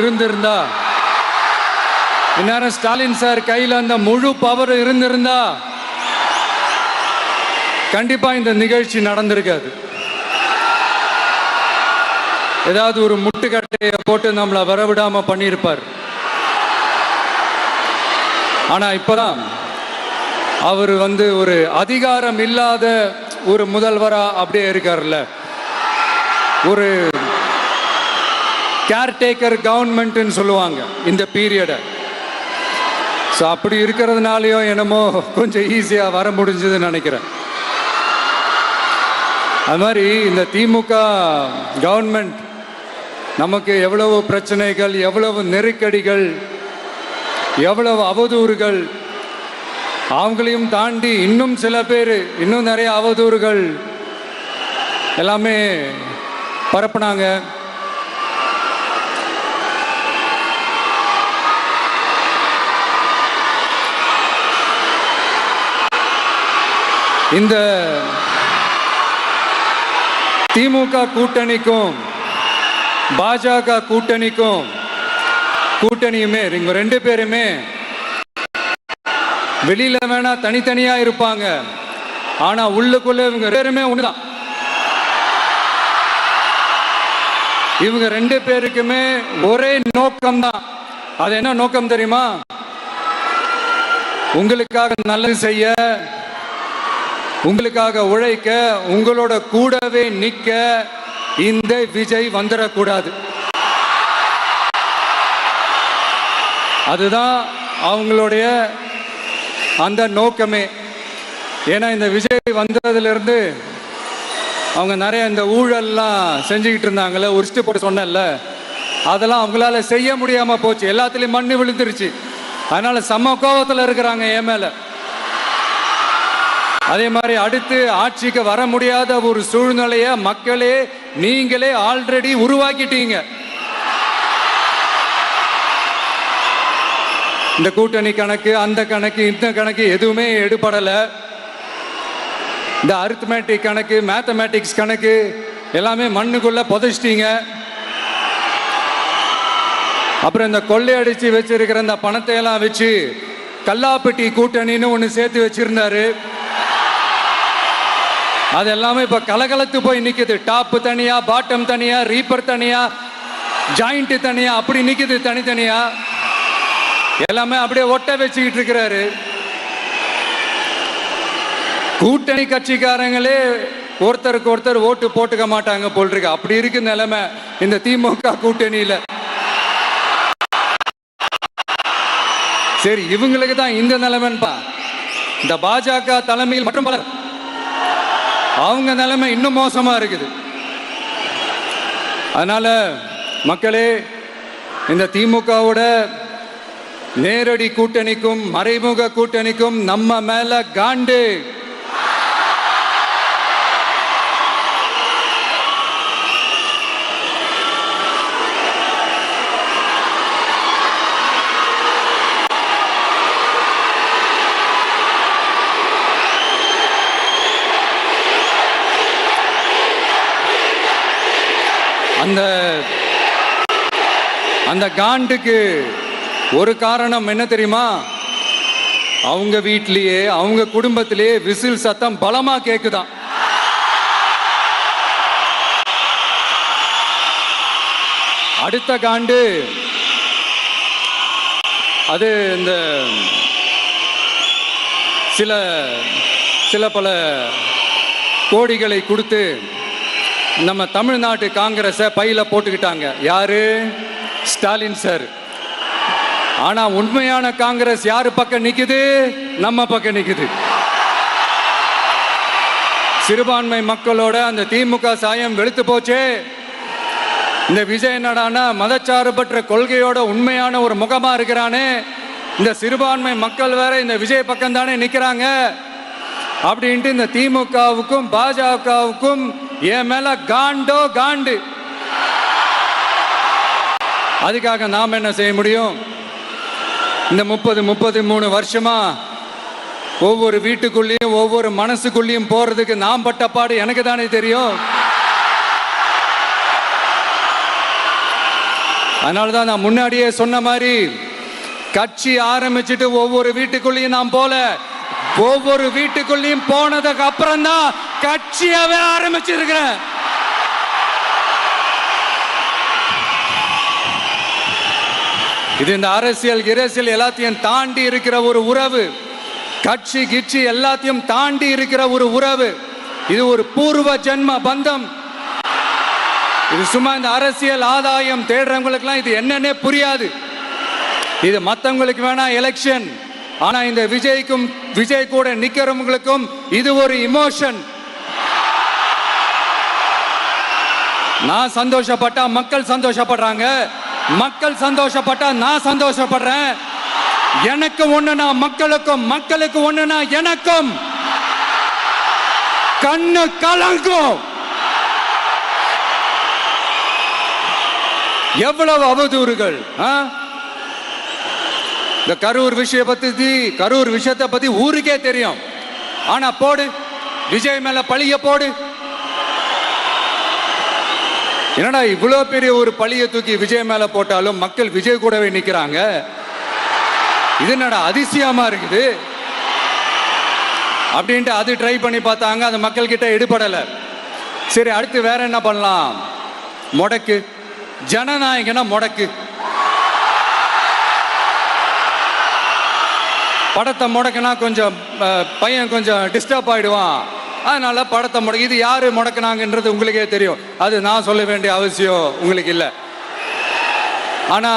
இருந்திருந்தா, இந்நேரம் ஸ்டாலின் சார் கையில் அந்த முழு பவர் இருந்திருந்தா கண்டிப்பா இந்த நிகழ்ச்சி நடந்திருக்காது. ஏதாவது ஒரு முட்டுக்கட்டையை போட்டு நம்மளை வரவிடாம பண்ணியிருப்பார். ஆனா இப்பதான் அவர் ஒரு அதிகாரம் இல்லாத ஒரு முதல்வரா அப்படியே இருக்கார்ல, ஒரு கேர்டேக்கர் கவர்மெண்ட் சொல்லுவாங்க இந்த பீரியட. அப்படி இருக்கிறதுனாலயோ என்னமோ கொஞ்சம் ஈஸியா வர முடிஞ்சதுன்னு நினைக்கிறேன். அது மாதிரி இந்த திமுக கவர்மெண்ட் நமக்கு எவ்வளவு பிரச்சனைகள், எவ்வளவு நெருக்கடிகள், எவ்வளவு அவதூறுகள், அவங்களையும் தாண்டி இன்னும் சில பேர் இன்னும் நிறைய அவதூறுகள் எல்லாமே பரப்புனாங்க. இந்த திமுக கூட்டணிக்கும் பாஜக கூட்டணியுமே இவங்க ரெண்டு பேருமே வெளியில வேணா தனித்தனியா இருப்பாங்க, ஆனா உள்ளுக்குள்ள இவங்க பேருமே ஒண்ணுதான். இவங்க ரெண்டு பேருக்குமே ஒரே நோக்கம் தான். அது என்ன நோக்கம் தெரியுமா? உங்களுக்காக நல்லது செய்ய, உங்களுக்காக உழைக்க, உங்களோட கூடவே நிக்க இந்த விஜய் வந்துடக்கூடாது. அதுதான் அவங்களுடைய அந்த நோக்கமே. ஏன்னா இந்த விஜய் வந்ததுல இருந்து அவங்க நிறைய இந்த ஊழல்லாம் செஞ்சுக்கிட்டு இருந்தாங்கல்ல, உரிச்சிட்டு போட்டு சொன்னல, அதெல்லாம் அவங்களால செய்ய முடியாம போச்சு. எல்லாத்துலயும் மண்ணு விழுந்துருச்சு. அதனால சம கோபத்தில் இருக்கிறாங்க என் மேல. அதே மாதிரி அடுத்து ஆட்சிக்கு வர முடியாத ஒரு சூழ்நிலைய மக்களே நீங்களே ஆல்ரெடி உருவாக்கிட்டீங்க. இந்த கூட்டணி கணக்கு, அந்த கணக்கு, இந்த கணக்கு எதுவுமே எடுபடல. இந்த அரித்மேட்டிக் கணக்கு, மேத்தமேட்டிக்ஸ் கணக்கு எல்லாமே மண்ணுக்குள்ள புதைச்சிட்டீங்க. அப்புறம் இந்த கொள்ளையடிச்சு வச்சிருக்கிற இந்த பணத்தை எல்லாம் வச்சு கல்லாப்பட்டி கூட்டணின்னு ஒன்று சேர்த்து வச்சிருந்தாரு. அது எல்லாமே இப்ப கலகலத்து போய் நிக்குது. டாப் தனியா, பாட்டம் தனியா, ரீப்பர் தனியா, ஜாயிண்ட் தனியா, அப்படி நிக்குது தனித்தனியா. எல்லாமே அப்படியே ஒட்ட வச்சுக்கிட்டு இருக்கிறாரு. கூட்டணி கட்சிக்காரங்களே ஒருத்தருக்கு ஒருத்தர் ஓட்டு போட்டுக்க மாட்டாங்க போல் இருக்கு. அப்படி இருக்கு நிலைமை இந்த திமுக கூட்டணியில. சரி, இவங்களுக்கு தான் இந்த நிலைமைப்பா. இந்த பாஜக தலைமையில் மற்றும் பலர் அவங்க நிலைமை இன்னும் மோசமா இருக்குது. அதனால மக்களே, இந்த திமுகவோட நேரடி கூட்டணிக்கும் மறைமுக கூட்டணிக்கும் நம்ம மேல காண்டு. அந்த காண்டுக்கு ஒரு காரணம் என்ன தெரியுமா? அவங்க வீட்டிலேயே, அவங்க குடும்பத்திலேயே விசில் சத்தம் பலமா கேக்குதான். அடுத்த காண்டு அது இந்த சில பல கோடிகளை கொடுத்து நம்ம தமிழ்நாட்டு காங்கிரஸை பையில போட்டுக்கிட்டாங்க. யாரு? ஸ்டாலின் சார். ஆனா உண்மையான காங்கிரஸ் யாரு பக்கம் நிக்குது? நம்ம பக்கம் நிக்குது. சிறுபான்மை மக்களோட அந்த திமுக சாயம் வெளுத்து போச்சே. இந்த விஜய் என்னடானா மதச்சார்பற்ற கொள்கையோட உண்மையான ஒரு முகமா இருக்கிறானே. இந்த சிறுபான்மை மக்கள் வேற இந்த விஜய் பக்கம் தானே நிக்கிறாங்க அப்படின்ட்டு இந்த திமுகவுக்கும் பாஜகவுக்கும் என் மேல காண்டோ காண்டு. அதுக்காக நாம் என்ன செய்ய முடியும்? இந்த 33 வருஷமா ஒவ்வொரு வீட்டுக்குள்ளேயும் ஒவ்வொரு மனசுக்குள்ளேயும் போறதுக்கு நாம் பட்ட பாடு எனக்கு தானே தெரியும். அதனாலதான் நான் முன்னாடியே சொன்ன மாதிரி கட்சி ஆரம்பிச்சுட்டு ஒவ்வொரு வீட்டுக்குள்ளேயும் நான் போல, ஒவ்வொரு வீட்டுக்குள்ளேயும் போனதுக்கு அப்புறம் தான் கட்சியாவே ஆரம்பிச்சிருக்கிறேன். இது இந்த அரசியல் எல்லாத்தையும் தாண்டி இருக்கிற ஒரு உறவு, கட்சி கிட்சி எல்லாத்தையும் தாண்டி இருக்கிற ஒரு உறவு. இது ஒரு பூர்வ ஜென்ம பந்தம். இது சும்மா இந்த அரசியல் ஆதாயம் தேடுறவங்களுக்குலாம் இது என்னன்னே புரியாது. இது மற்றவங்களுக்கு வேணா எலெக்ஷன், ஆனா இந்த விஜய் கூட நிக்கிறவங்களுக்கும் இது ஒரு இமோஷன். நான் சந்தோஷப்பட்டா மக்கள் சந்தோஷப்படுறாங்க, மக்கள் சந்தோஷப்பட்டா நான் சந்தோஷப்படுறேன். எனக்கு ஒண்ணுனா மக்களுக்கும், மக்களுக்கு ஒண்ணுனா எனக்கும் கண்ணு கலங்கும். எவ்வளவு அவதூறுகள்! இந்த கரூர் விஷயத்தை பத்தி ஊருக்கே தெரியும். ஆனா போடு, விஜய் மேல பழிய போடு. என்னடா இவ்வளவு பெரிய ஒரு பழிய தூக்கி விஜய் மேல போட்டாலும் மக்கள் விஜய் கூடவே நிக்கிறாங்க. இது என்னடா அதிசயமா இருக்குது அப்படின்ட்டு அது ட்ரை பண்ணி பார்த்தாங்க. அது மக்கள் கிட்ட எடுபடல. சரி, அடுத்து வேற என்ன பண்ணலாம்? முடக்கு, ஜனநாயகனா முடக்கு. படத்தை முடக்குனா கொஞ்சம் பையன் கொஞ்சம் டிஸ்டர்ப் ஆயிடுவான். அதனால படத்தை முடக்கு. இது யாரு முடக்குனாங்கன்றது உங்களுக்கே தெரியும். அது நான் சொல்ல வேண்டிய அவசியம் உங்களுக்கு இல்லை. ஆனா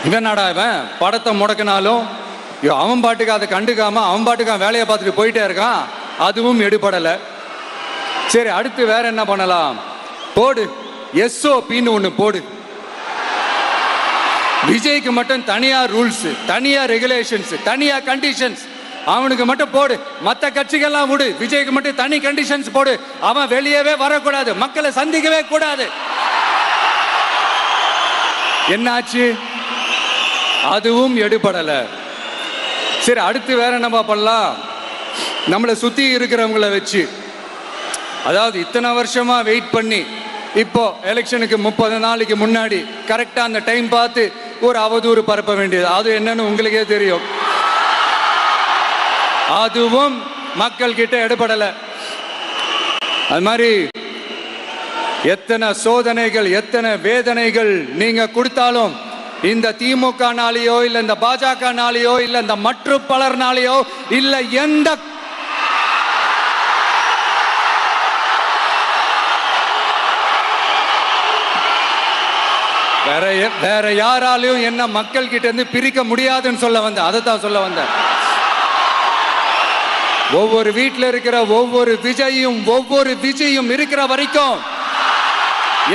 இவனாடா இவன் படத்தை முடக்கினாலும் அவன் பாட்டுக்கு அதை கண்டுக்காம அவன் பாட்டுக்கு வேலையை பார்த்துட்டு போயிட்டே இருக்கான். அதுவும் எடுபடலை. சரி, அடுத்து வேற என்ன பண்ணலாம்? போடு, SOPன்னு ஒன்று போடு. விஜய்க்கு மட்டும் தனியா ரூல்ஸ், தனியா ரெகுலேஷன்ஸ், தனியா கண்டிஷன்ஸ் அவனுக்கு மட்டும் போடு. மற்ற கட்சிகள்லாம் விடு, விஜய்க்கு மட்டும் தனி கண்டிஷன்ஸ் போடு. அவன் வெளியவே வரக்கூடாது, மக்களை சந்திக்கவே கூடாது. என்னாச்சு? அதுவும் எடுபடல. சரி, அடுத்து வேற என்ன பண்ணலாம்? நம்மளை சுத்தி இருக்கிறவங்கள வச்சு, அதாவது இத்தனை வருஷமா வெயிட் பண்ணி இப்போ எலெக்ஷனுக்கு 30 நாளைக்கு முன்னாடி கரெக்டா அந்த டைம் பார்த்து ஒரு அவதூறு பரப்ப வேண்டியது. அது என்னன்னு உங்களுக்கே தெரியும். அதுவும் மக்கள் கிட்ட எடுபடல. அது மாதிரி எத்தனை சோதனைகள், எத்தனை வேதனைகள் நீங்க கொடுத்தாலும் இந்த திமுக நாளையோ இல்ல இந்த பாஜக நாளையோ இல்ல இந்த மற்ற பலர் நாளையோ இல்ல எந்த வேற யாராலையும் என்ன மக்கள் கிட்ட இருந்து பிரிக்க முடியாதுன்னு சொல்ல வந்தேன். அதை தான் சொல்ல வந்தேன். ஒவ்வொரு வீட்டில் இருக்கிற ஒவ்வொரு விஜயும் இருக்கிற வரைக்கும்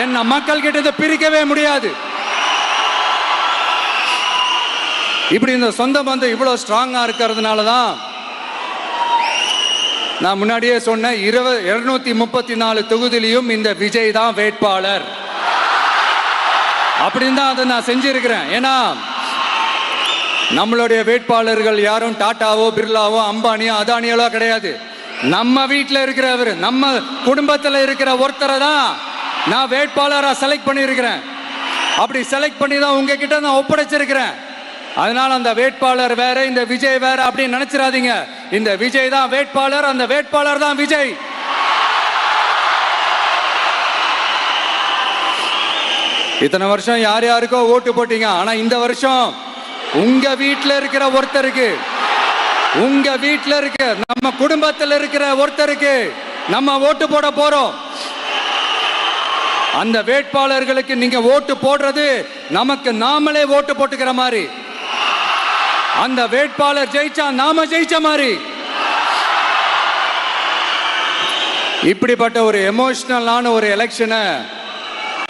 என்ன மக்கள் கிட்ட இருந்து பிரிக்கவே முடியாது. இப்படி இந்த சொந்த பந்தம் இவ்வளவு ஸ்ட்ராங்கா இருக்கிறதுனால தான் நான் முன்னாடியே சொன்ன 234 தொகுதியிலும் இந்த விஜய் தான் வேட்பாளர் அப்படின்னு தான் அதை நான் செஞ்சிருக்கிறேன். ஏன்னா நம்மளுடைய வேட்பாளர்கள் யாரும் டாட்டாவோ பிர்லாவோ அம்பானியோ அதானியோ கிடையாது. நம்ம வீட்டில் இருக்கிறவர், நம்ம குடும்பத்தில் இருக்கிற ஒருத்தரை தான் நான் வேட்பாளராக செலக்ட் பண்ணியிருக்கிறேன். அப்படி செலக்ட் பண்ணி தான் உங்ககிட்ட நான் ஒப்படைச்சிருக்கிறேன். அதனால அந்த வேட்பாளர் வேற, இந்த விஜய் வேற அப்படின்னு நினைச்சிடாதீங்க. இந்த விஜய் தான் வேட்பாளர், அந்த வேட்பாளர் தான் விஜய். இத்தனை வருஷம் யார் யாருக்கோ ஓட்டு போட்டீங்க. ஆனா இந்த வருஷம் உங்க வீட்டில் இருக்கிற ஒருத்தருக்கு, உங்க வீட்டில் இருக்க நம்ம குடும்பத்தில் இருக்கிற ஒருத்தருக்கு நம்ம ஓட்டு போட போறோம். அந்த வேட்பாளர்களுக்கு நீங்க ஓட்டு போடுறது நமக்கு நாமளே ஓட்டு போட்டுக்கிற மாதிரி. அந்த வேட்பாளர் ஜெயிச்சா நாம ஜெயிச்ச மாதிரி. இப்படிப்பட்ட ஒரு எமோஷனலான ஒரு எலெக்ஷனை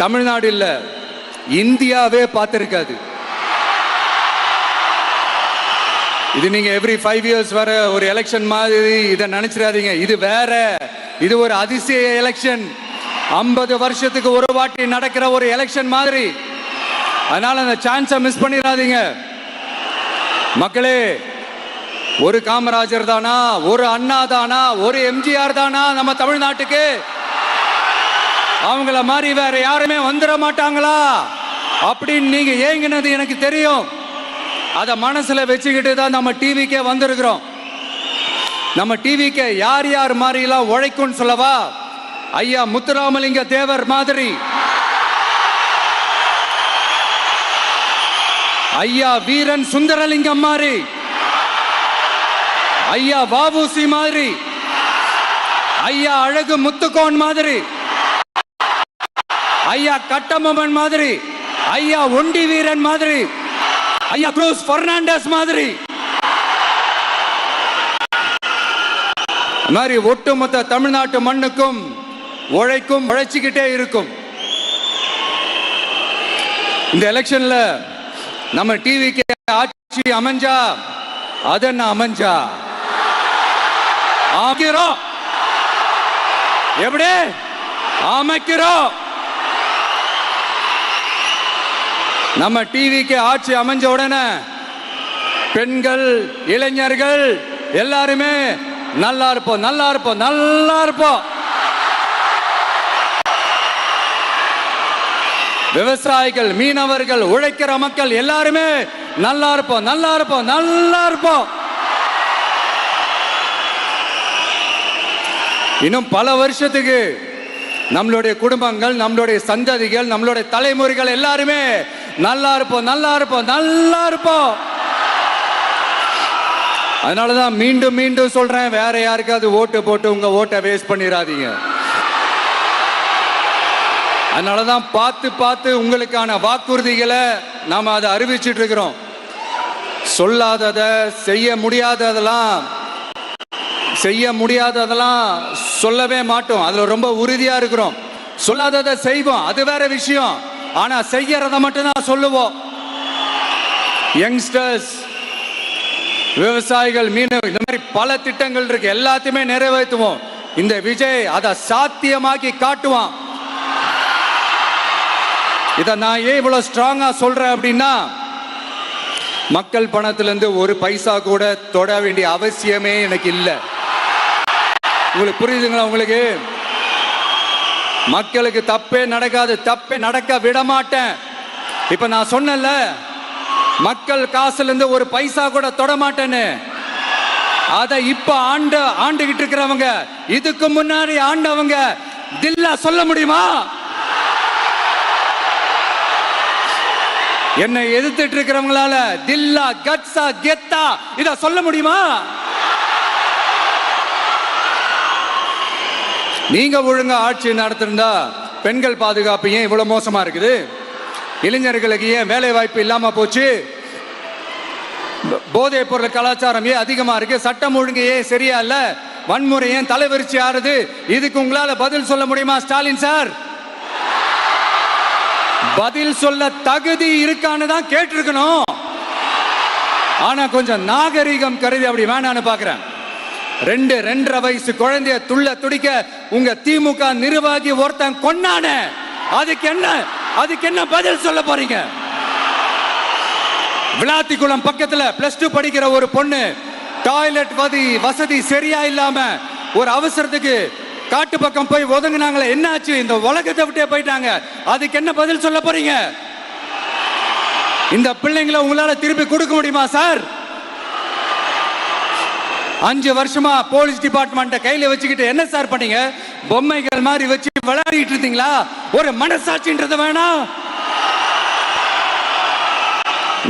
தமிழ்நாடு இல்ல, இந்தியாவே பார்த்திருக்காது. இது நீங்க எவ்ரி 5 இயர்ஸ் வர ஒரு எலெக்ஷன் மாதிரி இதை நினைச்சிடாதீங்க. இது வேற, இது ஒரு அதிசய எலெக்ஷன். 50 வருஷத்துக்கு ஒரு வாட்டி நடக்கிற ஒரு எலெக்ஷன் மாதிரி. அதனால அந்த சான்ஸை மிஸ் பண்ணிடாதீங்க மக்களே. ஒரு காமராஜர் தானா, ஒரு அண்ணா தானா, ஒரு எம்ஜிஆர் தானா நம்ம தமிழ்நாட்டுக்கு? அவங்கள மாதிரி வேற யாருமே வந்துட மாட்டாங்களா? அப்படின்னு நீங்க ஏங்கினது எனக்கு தெரியும். அத மனசுல வச்சுக்கிட்டு தான் நம்ம டிவிக்கே வந்திருக்கிறோம். நம்ம டிவிக்கு யார் யார் மாதிரி எல்லாம் உழைக்கும் சொல்லவா? ஐயா முத்துராமலிங்க தேவர் மாதிரி, ஐயா வீரன் சுந்தரலிங்கம் மாதிரி, ஐயா வாபூசி மாதிரி, ஐயா அழகு முத்துக்கோன் மாதிரி, ஐயா கட்டபொம்மன் மாதிரி, ஐயா ஒண்டி வீரன் மாதிரி, ஐயா குரூஸ் பெர்னாண்டஸ் மாதிரி மாதிரி ஒட்டுமொத்த தமிழ்நாட்டு மண்ணுக்கும் உழைக்கும், உழைச்சிக்கிட்டே இருக்கும். இந்த எலெக்ஷன்ல நம்ம டிவிக்கு ஆட்சி அமைஞ்சா அதென்ன அமைஞ்சா அமைக்கிறோம். எப்படி அமைக்கிறோம்? நம்ம டிவிக்கு ஆட்சி அமைஞ்ச உடனே பெண்கள், இளைஞர்கள் எல்லாருமே நல்லா இருப்போம், நல்லா இருப்போம், நல்லா இருப்போம். விவசாயிகள், மீனவர்கள், உழைக்கிற மக்கள் எல்லாருமே நல்லா இருப்போம், நல்லா இருப்போம், நல்லா இருப்போம். இன்னும் பல வருஷத்துக்கு நம்மளுடைய குடும்பங்கள், நம்மளுடைய சந்ததிகள், நம்மளுடைய தலைமுறைகள் எல்லாருமே நல்லா இருப்போம், நல்லா இருப்போம், நல்லா இருப்போம். அதனாலதான் மீண்டும் மீண்டும் சொல்றேன், வேற யாருக்காவது ஓட்டு போட்டு உங்க ஓட்டை வேஸ்ட் பண்ணிடாதீங்க. அதனாலதான் பார்த்து பார்த்து உங்களுக்கான வாக்குறுதிகளை நாம அதை அறிவிச்சிட்டு இருக்கிறோம். சொல்லாதத, செய்ய முடியாததெல்லாம் சொல்லவே மாட்டோம். அதுல ரொம்ப உறுதியா இருக்கிறோம். சொல்லாததை செய்வோம், அது வேற விஷயம். ஆனா செய்யறத மட்டும் தான் சொல்லுவோம். யங்ஸ்டர்ஸ், விவசாயிகள், மீனவர்கள், இந்த மாதிரி பல திட்டங்கள் இருக்கு. எல்லாத்தையுமே நிறைவேற்றுவோம். இந்த விஜய் அதை சாத்தியமாக்கி காட்டுவான். இதை நான் ஏன் இவ்வளவு ஸ்ட்ராங்கா சொல்றேன் அப்படின்னா, மக்கள் பணத்திலிருந்து ஒரு பைசா கூட தொட வேண்டிய அவசியமே எனக்கு இல்லை. உங்களுக்கு புரியுதுங்களா? உங்களுக்கு மக்களுக்கு தப்பே நடக்காது, தப்பே நடக்க விட மாட்டேன். இப்ப நான் சொன்னல, மக்கள் காசுல இருந்து ஒரு பைசா கூட தொட மாட்டேன்னு. அத இப்ப ஆண்டுகிட்டு இருக்கிறவங்க, இதுக்கு முன்னாடி ஆண்டவங்க தில்லா சொல்ல முடியுமா? என்னை எதிர்த்துட்டு இருக்கிறவங்களால தில்லா, கட்ஸா, கெத்தா இத சொல்ல முடியுமா? நீங்க ஒழுங்கா ஆட்சி நடத்திருந்தா பெண்கள் பாதுகாப்பு ஏன் இவ்வளவு மோசமா இருக்குது? இளைஞர்களுக்கு ஏன் வேலை வாய்ப்பு இல்லாம போச்சு? போதைப் பொருள் கலாச்சாரம் ஏன் அதிகமா இருக்கு? சட்டம் ஒழுங்கு ஏன் சரியா இல்ல? வன்முறை ஏன் தலைவரிச்சு ஆறுது? இதுக்கு உங்களால பதில் சொல்ல முடியுமா ஸ்டாலின் சார்? பதில் சொல்ல தகுதி இருக்கான்னு தான் கேட்டிருக்கணும். ஆனா கொஞ்சம் நாகரிகம் கருதி அப்படி வேணான்னு பாக்குறேன். 2-2.5 வயசு குழந்தைய துள்ள துடிக்க உங்க திமுக நிர்வாகி ஒருத்தன் கொன்னான, அதுக்கு என்ன பதில் சொல்ல போறீங்க? விளாத்திக்குளம் பக்கத்துல +2 படிக்கிற ஒரு பொண்ணு டாய்லெட் வசதி சரியா இல்லாம ஒரு அவசரத்துக்கு காட்டு பக்கம் போய் ஒதுங்கினாங்களே, என்னாச்சு? இந்த உலகத்தை விட்டே போயிட்டாங்க. அதுக்கு என்ன பதில் சொல்ல போறீங்க? இந்த பிள்ளைங்களை உங்களால திருப்பி கொடுக்க முடியுமா சார்? 5 வருஷமா போலீஸ் டிபார்ட்மெண்ட்டை கையில வச்சுக்கிட்டு என்ன சார் பண்ணீங்க? பொம்மைகள் மாதிரி வச்சு விளையாடிட்டு இருந்தீங்களா? ஒரு மனசாட்சின்றது வேணாம்.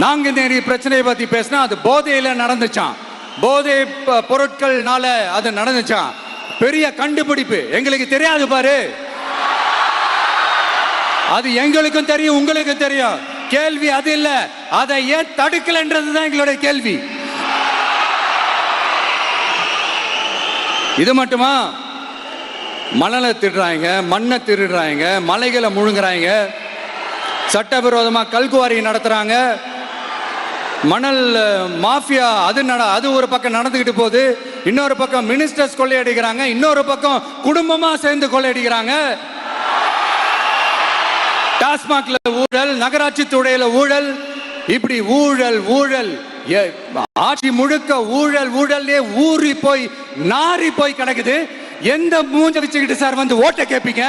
நாங்குநேரி பிரச்சனையை பத்தி பேசினா அது போதையில நடந்துச்சான், போதை பொருட்கள்னால அது நடந்துச்சான். பெரிய கண்டுபிடிப்பு, எங்களுக்கு தெரியாது பாரு. அது எங்களுக்கும் தெரியும், உங்களுக்கும் தெரியும். கேள்வி அது இல்ல, அதை ஏன் தடுக்கலன்றதுதான் எங்களுடைய கேள்வி. இது மட்டுமா? மணலை திருடுறாங்க, மண்ணை திருடுறாங்க, மலைகளை முழுங்குறாங்க, சட்டவிரோதமா கல்குவாரி நடத்துறாங்க, மணல் மாஃபியா அது ஒரு பக்கம் நடந்துகிட்டு போகுது. இன்னொரு பக்கம் மினிஸ்டர்ஸ் கொள்ளையடிக்கிறாங்க, இன்னொரு பக்கம் குடும்பமா சேர்ந்து கொள்ளையடிக்கிறாங்க. டாஸ்மாக்ல ஊழல், நகராட்சி துறையில ஊழல், இப்படி ஊழல் ஆட்சி முழுக்க ஊழல்லே ஊறி போய் நாரி போய் கிடக்குது. எந்த மூஞ்ச வச்சுக்கிட்டு சார் வந்து ஓட்ட கேட்பீங்க?